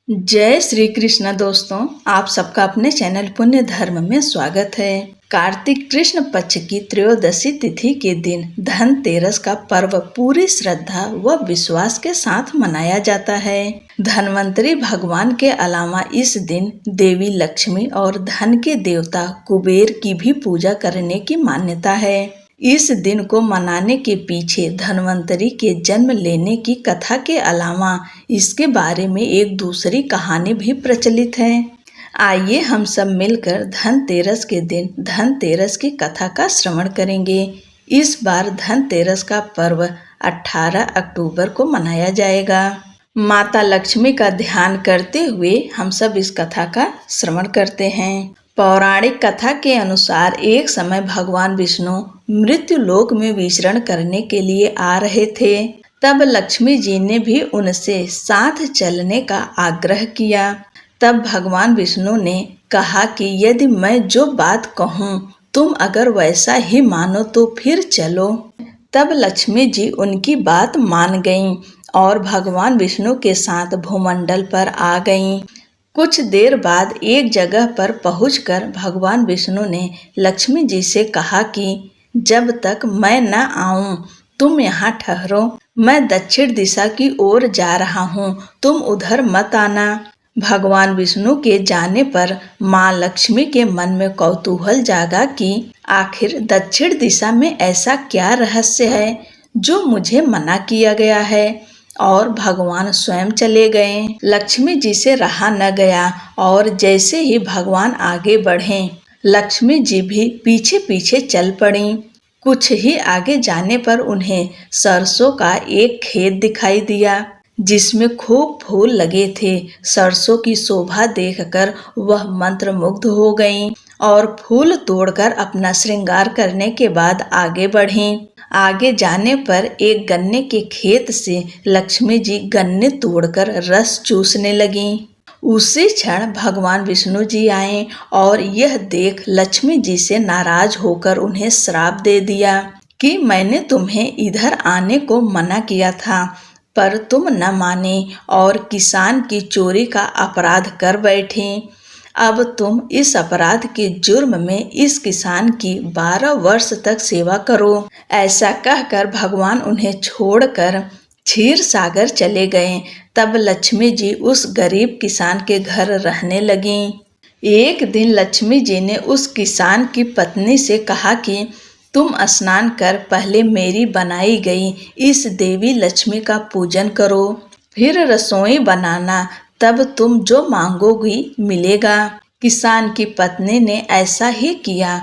जय श्री कृष्ण दोस्तों, आप सबका अपने चैनल पुण्य धर्म में स्वागत है। कार्तिक कृष्ण पक्ष की त्रयोदशी तिथि के दिन धनतेरस का पर्व पूरी श्रद्धा व विश्वास के साथ मनाया जाता है। धनवंतरी भगवान के अलावा इस दिन देवी लक्ष्मी और धन के देवता कुबेर की भी पूजा करने की मान्यता है। इस दिन को मनाने के पीछे धन्वंतरी के जन्म लेने की कथा के अलावा इसके बारे में एक दूसरी कहानी भी प्रचलित है। आइए हम सब मिलकर धनतेरस के दिन धनतेरस की कथा का श्रवण करेंगे। इस बार धनतेरस का पर्व 18 अक्टूबर को मनाया जाएगा। माता लक्ष्मी का ध्यान करते हुए हम सब इस कथा का श्रवण करते हैं। पौराणिक कथा के अनुसार एक समय भगवान विष्णु मृत्यु लोक में विचरण करने के लिए आ रहे थे। तब लक्ष्मी जी ने भी उनसे साथ चलने का आग्रह किया। तब भगवान विष्णु ने कहा कि यदि मैं जो बात कहूँ तुम अगर वैसा ही मानो तो फिर चलो। तब लक्ष्मी जी उनकी बात मान गईं और भगवान विष्णु के साथ भूमंडल पर आ गईं। कुछ देर बाद एक जगह पर पहुंचकर भगवान विष्णु ने लक्ष्मी जी से कहा कि जब तक मैं न आऊं तुम यहाँ ठहरो। मैं दक्षिण दिशा की ओर जा रहा हूँ, तुम उधर मत आना। भगवान विष्णु के जाने पर माँ लक्ष्मी के मन में कौतूहल जागा कि आखिर दक्षिण दिशा में ऐसा क्या रहस्य है जो मुझे मना किया गया है। और भगवान स्वयं चले गए। लक्ष्मी जी से रहा न गया और जैसे ही भगवान आगे बढ़े लक्ष्मी जी भी पीछे पीछे चल पड़ी। कुछ ही आगे जाने पर उन्हें सरसों का एक खेत दिखाई दिया जिसमें खूब फूल लगे थे। सरसों की शोभा देखकर वह मंत्रमुग्ध हो गईं और फूल तोड़कर अपना श्रृंगार करने के बाद आगे बढ़ीं। आगे जाने पर एक गन्ने के खेत से लक्ष्मी जी गन्ने तोड़कर रस चूसने लगीं। उसी क्षण भगवान विष्णु जी आए और यह देख लक्ष्मी जी से नाराज होकर उन्हें श्राप दे दिया कि मैंने तुम्हें इधर आने को मना किया था पर तुम न माने और किसान की चोरी का अपराध कर बैठी। अब तुम इस अपराध के जुर्म में इस किसान की 12 वर्ष तक सेवा करो। ऐसा कहकर भगवान उन्हें छोड़कर क्षीर सागर चले गए। तब लक्ष्मी जी उस गरीब किसान के घर रहने लगीं। एक दिन लक्ष्मी जी ने उस किसान की पत्नी से कहा कि तुम स्नान कर पहले मेरी बनाई गई इस देवी लक्ष्मी का पूजन करो, फिर रसोई बनाना, तब तुम जो मांगोगी मिलेगा। किसान की पत्नी ने ऐसा ही किया।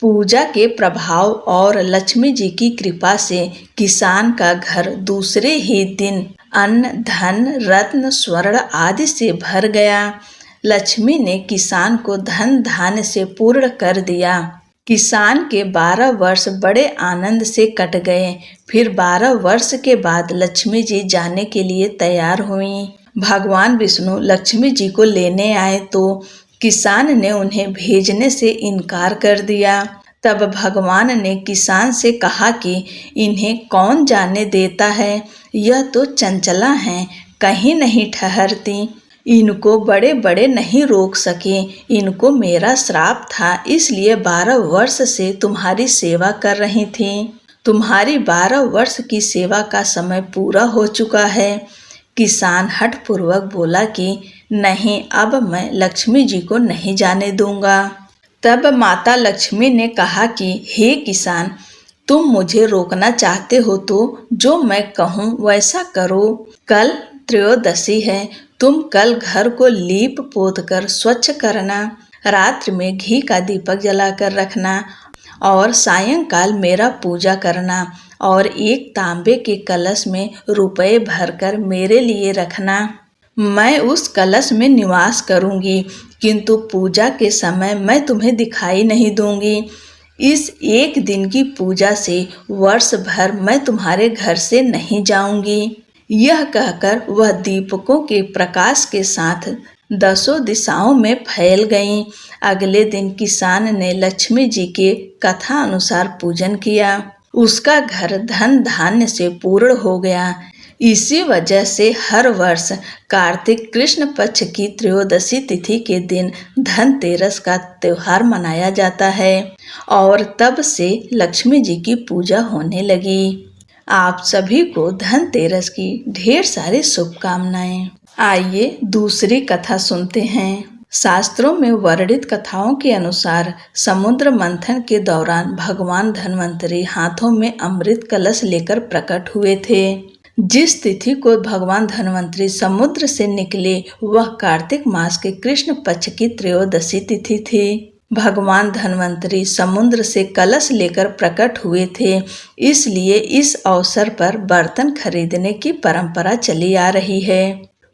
पूजा के प्रभाव और लक्ष्मी जी की कृपा से किसान का घर दूसरे ही दिन अन्न, धन, रत्न, स्वर्ण आदि से भर गया। लक्ष्मी ने किसान को धन धान्य से पूर्ण कर दिया। किसान के 12 वर्ष बड़े आनंद से कट गए। फिर 12 वर्ष के बाद लक्ष्मी जी जाने के लिए तैयार हुईं। भगवान विष्णु लक्ष्मी जी को लेने आए तो किसान ने उन्हें भेजने से इनकार कर दिया। तब भगवान ने किसान से कहा कि इन्हें कौन जाने देता है, यह तो चंचला हैं, कहीं नहीं ठहरती। इनको बड़े बड़े नहीं रोक सके। इनको मेरा श्राप था, इसलिए 12 वर्ष से तुम्हारी सेवा कर रही थी। तुम्हारी 12 वर्ष की सेवा का समय पूरा हो चुका है। किसान हठपूर्वक बोला कि नहीं, अब मैं लक्ष्मी जी को नहीं जाने दूंगा। तब माता लक्ष्मी ने कहा कि हे किसान, तुम मुझे रोकना चाहते हो तो जो मैं कहूँ वैसा करो। कल त्रयोदशी है, तुम कल घर को लीप पोत कर स्वच्छ करना, रात्रि में घी का दीपक जलाकर रखना और सायंकाल मेरा पूजा करना और एक तांबे के कलश में रुपए भरकर मेरे लिए रखना। मैं उस कलश में निवास करूंगी, किंतु पूजा के समय मैं तुम्हें दिखाई नहीं दूंगी। इस एक दिन की पूजा से वर्ष भर मैं तुम्हारे घर से नहीं जाऊंगी। यह कहकर वह दीपकों के प्रकाश के साथ 10 दिशाओं में फैल गईं। अगले दिन किसान ने लक्ष्मी जी के कथा अनुसार पूजन किया। उसका घर धन धान्य से पूर्ण हो गया। इसी वजह से हर वर्ष कार्तिक कृष्ण पक्ष की त्रयोदशी तिथि के दिन धनतेरस का त्योहार मनाया जाता है और तब से लक्ष्मी जी की पूजा होने लगी। आप सभी को धनतेरस की ढेर सारी शुभकामनाएं। आइए दूसरी कथा सुनते हैं। शास्त्रों में वर्णित कथाओं के अनुसार समुद्र मंथन के दौरान भगवान धन्वंतरी हाथों में अमृत कलश लेकर प्रकट हुए थे। जिस तिथि को भगवान धन्वंतरी समुद्र से निकले वह कार्तिक मास के कृष्ण पक्ष की त्रयोदशी तिथि थी। भगवान धन्वंतरी समुद्र से कलश लेकर प्रकट हुए थे, इसलिए इस अवसर पर बर्तन खरीदने की परंपरा चली आ रही है।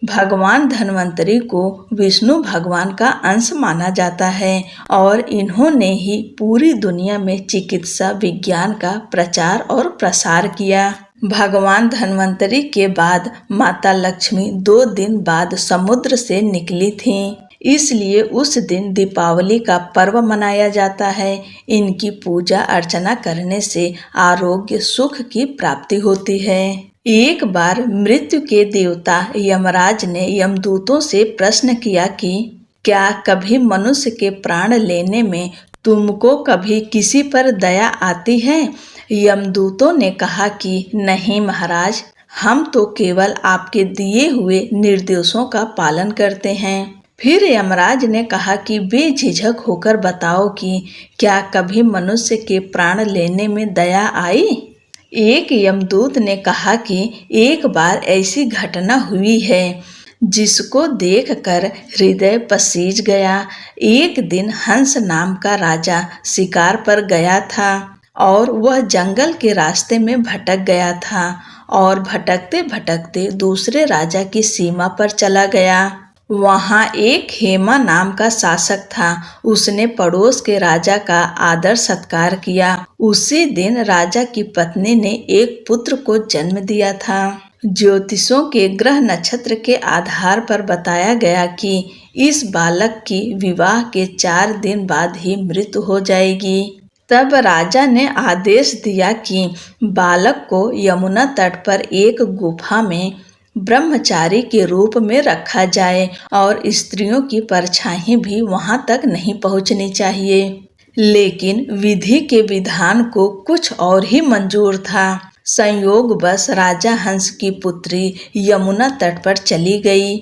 भगवान धन्वंतरी को विष्णु भगवान का अंश माना जाता है और इन्होंने ही पूरी दुनिया में चिकित्सा विज्ञान का प्रचार और प्रसार किया। भगवान धन्वंतरी के बाद माता लक्ष्मी 2 दिन बाद समुद्र से निकली थीं, इसलिए उस दिन दीपावली का पर्व मनाया जाता है। इनकी पूजा अर्चना करने से आरोग्य सुख की प्राप्ति होती है। एक बार मृत्यु के देवता यमराज ने यमदूतों से प्रश्न किया कि क्या कभी मनुष्य के प्राण लेने में तुमको कभी किसी पर दया आती है? यमदूतों ने कहा कि नहीं महाराज, हम तो केवल आपके दिए हुए निर्देशों का पालन करते हैं। फिर यमराज ने कहा कि बेझिझक होकर बताओ कि क्या कभी मनुष्य के प्राण लेने में दया आई? एक यमदूत ने कहा कि एक बार ऐसी घटना हुई है जिसको देखकर हृदय पसीज गया। एक दिन हंस नाम का राजा शिकार पर गया था और वह जंगल के रास्ते में भटक गया था और भटकते भटकते दूसरे राजा की सीमा पर चला गया। वहाँ एक हेमा नाम का शासक था। उसने पड़ोस के राजा का आदर सत्कार किया। उसी दिन राजा की पत्नी ने एक पुत्र को जन्म दिया था। ज्योतिषों के ग्रह नक्षत्र के आधार पर बताया गया कि इस बालक की विवाह के 4 दिन बाद ही मृत्यु हो जाएगी। तब राजा ने आदेश दिया कि बालक को यमुना तट पर एक गुफा में ब्रह्मचारी के रूप में रखा जाए और स्त्रियों की परछाई भी वहां तक नहीं पहुंचनी चाहिए। लेकिन विधि के विधान को कुछ और ही मंजूर था। संयोगवश राजा हंस की पुत्री यमुना तट पर चली गई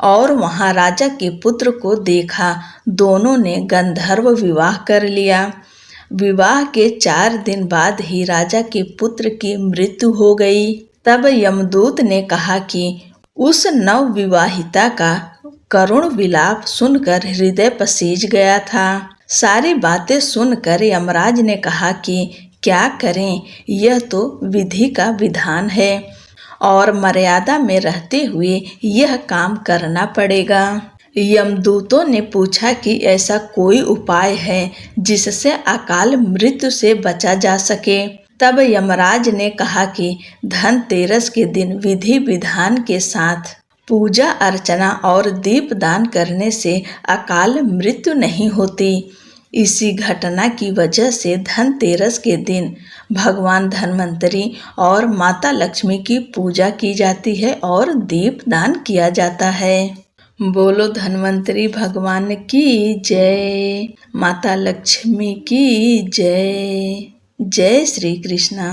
और वहां राजा के पुत्र को देखा। दोनों ने गंधर्व विवाह कर लिया। विवाह के 4 दिन बाद ही राजा के पुत्र की मृत्यु हो गई। तब यमदूत ने कहा कि उस नवविवाहिता का करुण विलाप सुनकर हृदय पसीज गया था। सारी बातें सुनकर यमराज ने कहा कि क्या करें, यह तो विधि का विधान है और मर्यादा में रहते हुए यह काम करना पड़ेगा। यमदूतों ने पूछा कि ऐसा कोई उपाय है जिससे अकाल मृत्यु से बचा जा सके। तब यमराज ने कहा कि धनतेरस के दिन विधि विधान के साथ पूजा अर्चना और दीपदान करने से अकाल मृत्यु नहीं होती। इसी घटना की वजह से धनतेरस के दिन भगवान धन्वंतरी और माता लक्ष्मी की पूजा की जाती है और दीपदान किया जाता है। बोलो धन्वंतरी भगवान की जय, माता लक्ष्मी की जय। जय श्री कृष्णा।